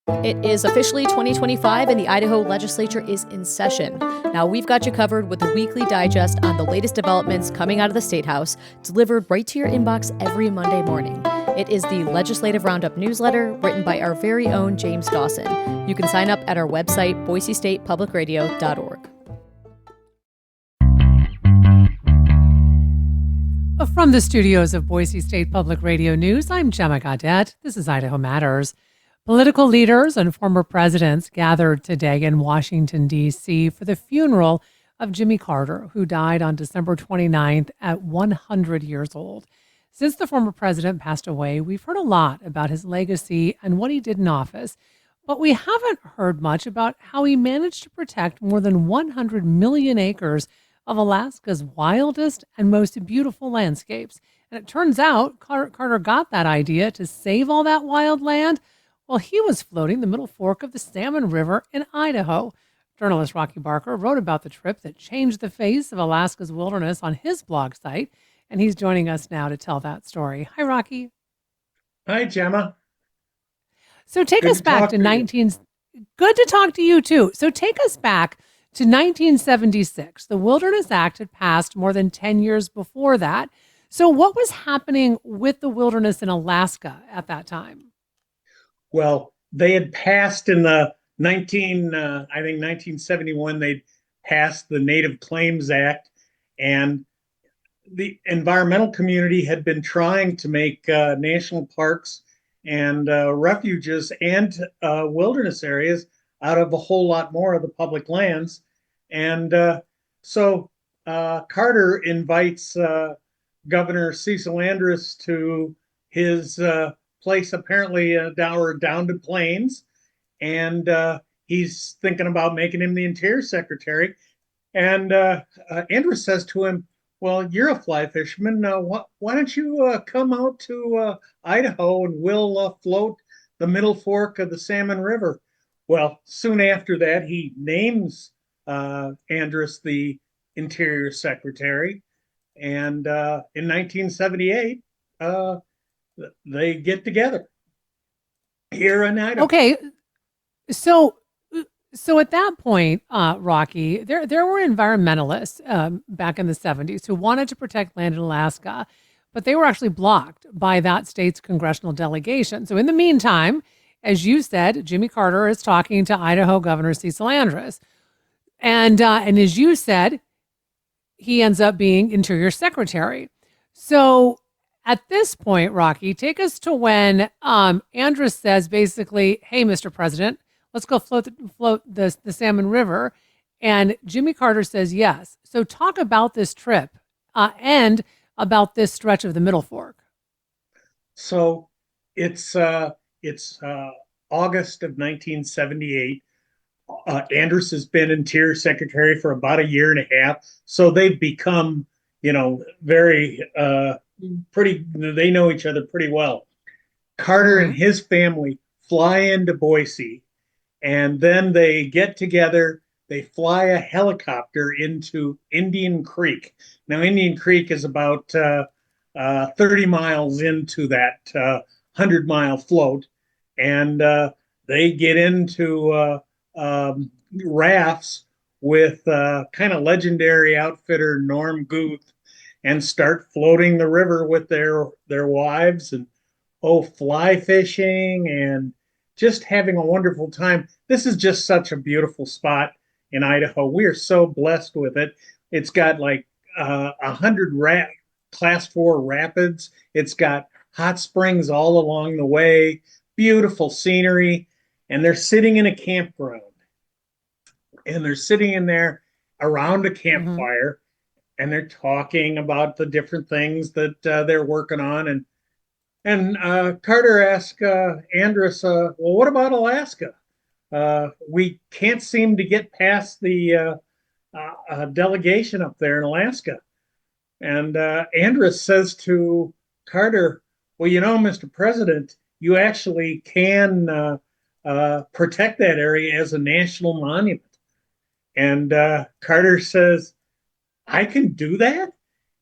It is officially 2025 and the Idaho legislature is in session. Now, we've got you covered with a weekly digest on the latest developments coming out of the State House, delivered right to your inbox every Monday morning. It is the Legislative Roundup newsletter written by our very own James Dawson. You can sign up at our website, boisestatepublicradio.org. From the studios of Boise State Public Radio News, I'm Gemma Gaudette. This is Idaho Matters. Political leaders and former presidents gathered today in Washington, D.C. for the funeral of Jimmy Carter, who died on December 29th at 100 years old. Since the former president passed away, we've heard a lot about his legacy and what he did in office, but we haven't heard much about how he managed to protect more than 100 million acres of Alaska's wildest and most beautiful landscapes. And it turns out Carter got that idea to save all that wild land while he was floating the Middle Fork of the Salmon River in Idaho. Journalist Rocky Barker wrote about the trip that changed the face of Alaska's wilderness on his blog site, and he's joining us now to tell that story. Hi, Rocky. Hi, Gemma. So take us back to 19... Good to talk to you, too. So take us back to 1976. The Wilderness Act had passed more than 10 years before that. So what was happening with the wilderness in Alaska at that time? Well, they had passed in the 1971, they passed the Native Claims Act, and the environmental community had been trying to make national parks and refuges and wilderness areas out of a whole lot more of the public lands. And so Carter invites Governor Cecil Andrus to his place, apparently down to Plains, and he's thinking about making him the Interior Secretary. And Andrus says to him, "Well, you're a fly fisherman. Why don't you come out to Idaho and we'll float the Middle Fork of the Salmon River?" Well, soon after that, he names Andrus the Interior Secretary, and in 1978, they get together here in Idaho. Okay, so at that point, Rocky, there were environmentalists back in the 70s who wanted to protect land in Alaska, but they were actually blocked by that state's congressional delegation. So in the meantime, as you said, Jimmy Carter is talking to Idaho Governor Cecil Andrus, and as you said, he ends up being Interior Secretary. So at this point, Rocky, take us to when Andrus says basically, "Hey, Mr. President, let's go float the Salmon River," and Jimmy Carter says yes. So talk about this trip and about this stretch of the Middle Fork. So it's August of 1978. Andrus has been Interior Secretary for about a year and a half, so they've become, very pretty. They know each other pretty well. Carter and his family fly into Boise, and then they get together. They fly a helicopter into Indian Creek. Now, Indian Creek is about 30 miles into that 100-mile float, and they get into rafts with kind of legendary outfitter Norm Guth and start floating the river with their wives and fly fishing and just having a wonderful time. This is just such a beautiful spot in Idaho. We are so blessed with it. It's got like 100 class 4 rapids. It's got hot springs all along the way, beautiful scenery, and they're sitting in a campground. And they're sitting in there around a campfire, and they're talking about the different things that they're working on. And Carter asked Andrus, "Well, what about Alaska? We can't seem to get past the delegation up there in Alaska." And Andrus says to Carter, "Well, Mr. President, you actually can protect that area as a national monument." And Carter says, "I can do that?"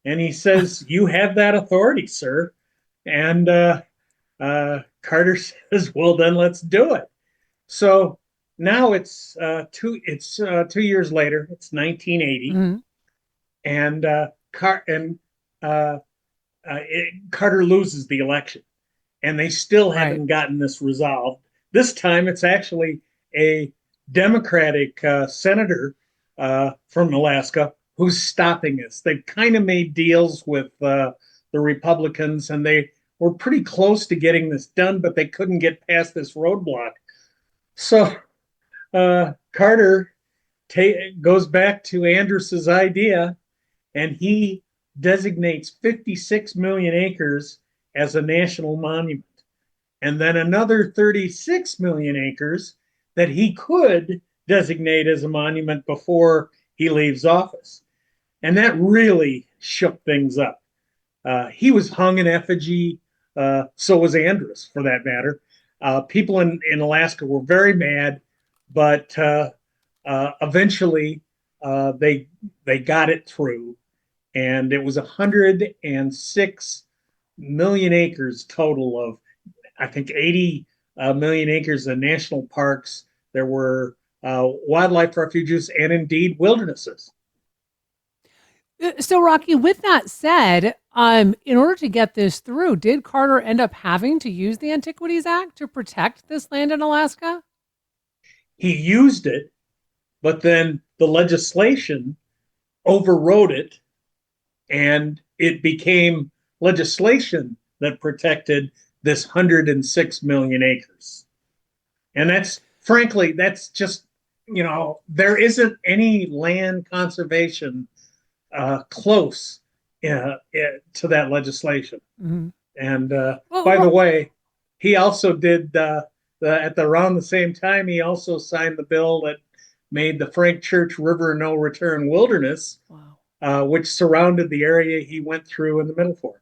And he says, "You have that authority, sir." And Carter says, "Well, then let's do it." So now it's 2 years later. It's 1980, Mhm. and uh, Carter loses the election, and they still Right. haven't gotten this resolved. This time, it's actually a Democratic senator from Alaska who's stopping this. They've kind of made deals with the Republicans, and they were pretty close to getting this done, but they couldn't get past this roadblock. So Carter goes back to Andrus's idea, and he designates 56 million acres as a national monument, and then another 36 million acres that he could designate as a monument before he leaves office. And that really shook things up. He was hung in effigy, so was Andrus, for that matter. People in Alaska were very mad, but eventually they got it through, and it was 106 million acres total of, I think, 80 million acres of national parks. There were wildlife refuges and indeed wildernesses. So, Rocky, with that said, in order to get this through, did Carter end up having to use the Antiquities Act to protect this land in Alaska? He used it, but then the legislation overrode it, and it became legislation that protected this 106 million acres. And that's, frankly, that's just, there isn't any land conservation close to that legislation. Mm-hmm. And Well, by the way, he also did around the same time. He also signed the bill that made the Frank Church River No Return Wilderness, wow. which surrounded the area he went through in the Middle Fork.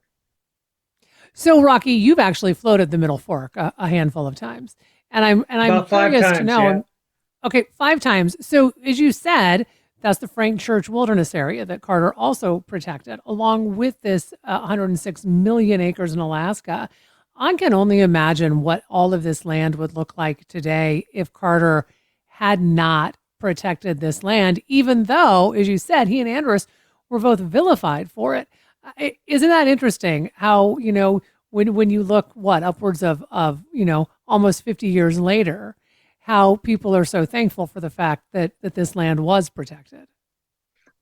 So, Rocky, you've actually floated the Middle Fork a handful of times, and I'm About five curious to times, yeah. know. Okay, 5 times. So, as you said, that's the Frank Church Wilderness area that Carter also protected, along with this 106 million acres in Alaska. I can only imagine what all of this land would look like today if Carter had not protected this land, even though, as you said, he and Andrus were both vilified for it. Isn't that interesting how, when you look, upwards of almost 50 years later, how people are so thankful for the fact that this land was protected.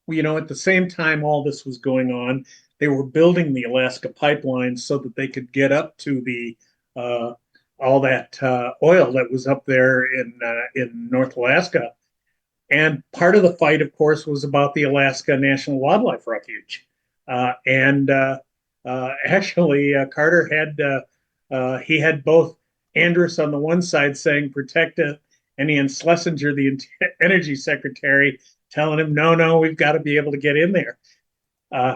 At the same time all this was going on, they were building the Alaska pipeline so that they could get up to the all that oil that was up there in North Alaska. And part of the fight, of course, was about the Alaska National Wildlife Refuge. And actually, Carter he had both Andrus on the one side saying protect it, and Ian Schlesinger, the energy secretary, telling him, no, no, we've got to be able to get in there.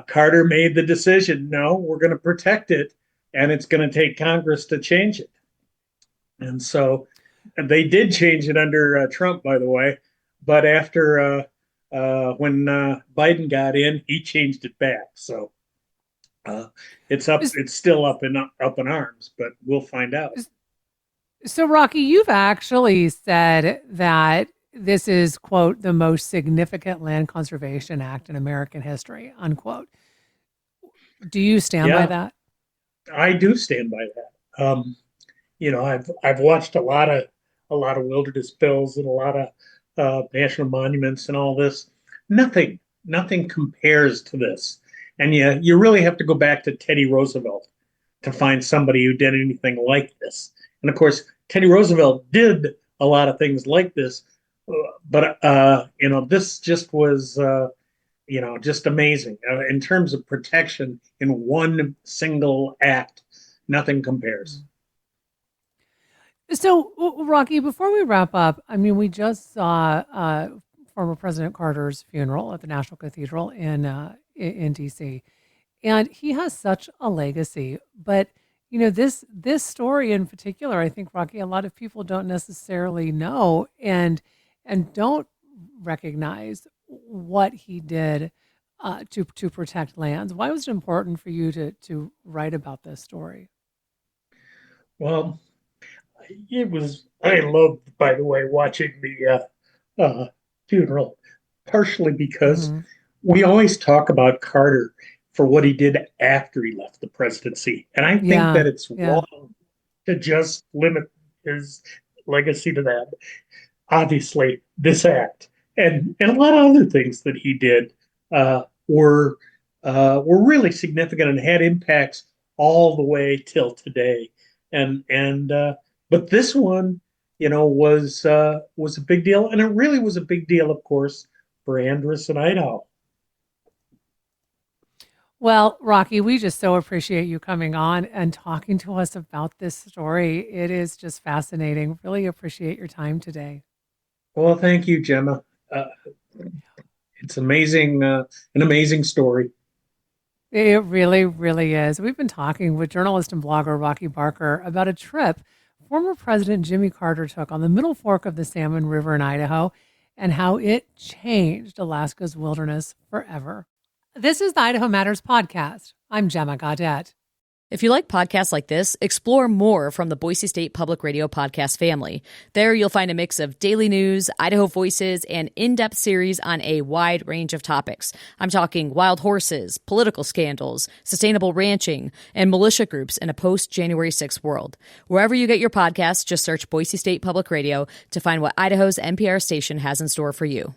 Carter made the decision, no, we're going to protect it, and it's going to take Congress to change it. And so they did change it under Trump, by the way. But after when Biden got in, he changed it back. So uh, it's still up in arms, but we'll find out. So, Rocky, you've actually said that this is, quote, the most significant land conservation act in American history, unquote. Do you stand by Yeah, that? I do stand by that. I've watched a lot of wilderness bills and a lot of national monuments and all this. Nothing compares to this. And you really have to go back to Teddy Roosevelt to find somebody who did anything like this. And of course, Teddy Roosevelt did a lot of things like this, but this just was just amazing in terms of protection in one single act. Nothing compares. So, Rocky, before we wrap up, I mean, we just saw former President Carter's funeral at the National Cathedral in D.C., and he has such a legacy. But this story in particular, I think, Rocky, a lot of people don't necessarily know and don't recognize what he did to protect lands. Why was it important for you to write about this story? Well, I loved, by the way, watching the funeral, partially because Hmm. we always talk about Carter for what he did after he left the presidency. And I think Yeah, that it's yeah. wrong to just limit his legacy to that. Obviously, this act and a lot of other things that he did uh, were were really significant and had impacts all the way till today. And but this one, was a big deal, and it really was a big deal, of course, for Andrus and Idaho. Well, Rocky, we just so appreciate you coming on and talking to us about this story. It is just fascinating. Really appreciate your time today. Well, thank you, Gemma. Uh, it's amazing, an amazing story. It really, really is. We've been talking with journalist and blogger Rocky Barker about a trip former President Jimmy Carter took on the Middle Fork of the Salmon River in Idaho and how it changed Alaska's wilderness forever. This is the Idaho Matters podcast. I'm Gemma Gaudette. If you like podcasts like this, explore more from the Boise State Public Radio podcast family. There you'll find a mix of daily news, Idaho voices, and in-depth series on a wide range of topics. I'm talking wild horses, political scandals, sustainable ranching, and militia groups in a post-January 6th world. Wherever you get your podcasts, just search Boise State Public Radio to find what Idaho's NPR station has in store for you.